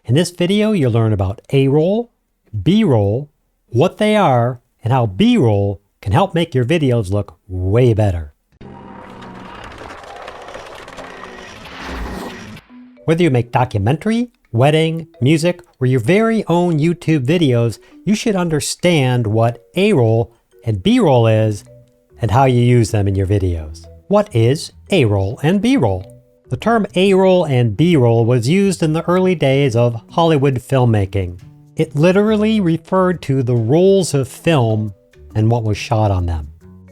In this video, you'll learn about A-roll, B-roll, what they are, and how B-roll can help make your videos look way better. Whether you make documentary, wedding, music, or your very own YouTube videos, you should understand what A-roll and B-roll is and how you use them in your videos. What is A-roll and B-roll? The term A-roll and B-roll was used in the early days of Hollywood filmmaking. It literally referred to the rolls of film and what was shot on them.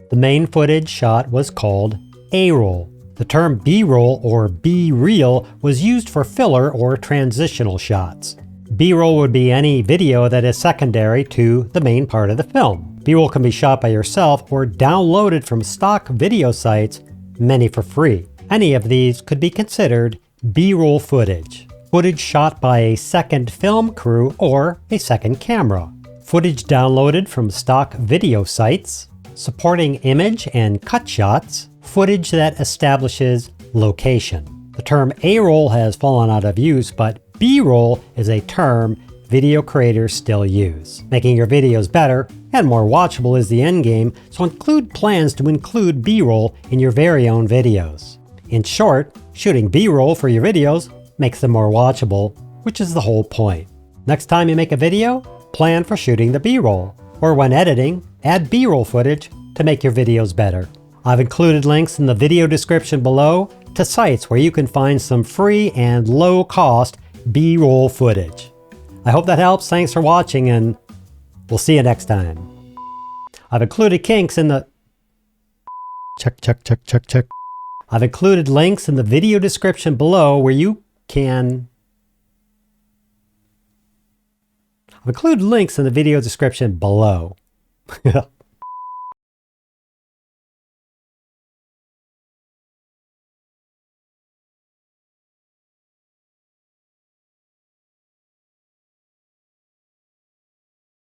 The main footage shot was called A-roll. The term B-roll or B-reel was used for filler or transitional shots. B-roll would be any video that is secondary to the main part of the film. B-roll can be shot by yourself or downloaded from stock video sites, many for free. Any of these could be considered B-roll footage. Footage shot by a second film crew or a second camera. Footage downloaded from stock video sites. Supporting image and cut shots. Footage that establishes location. The term A-roll has fallen out of use, but B-roll is a term video creators still use. Making your videos better and more watchable is the end game, so include plans to include B-roll in your very own videos. In short, shooting B-roll for your videos makes them more watchable, which is the whole point. Next time you make a video, plan for shooting the B-roll, or when editing, add B-roll footage to make your videos better. I've included links in the video description below to sites where you can find some free and low-cost B-roll footage. I hope that helps. Thanks for watching, and we'll see you next time. I've included links in the I've included links in the video description below where you can I've included links in the video description below.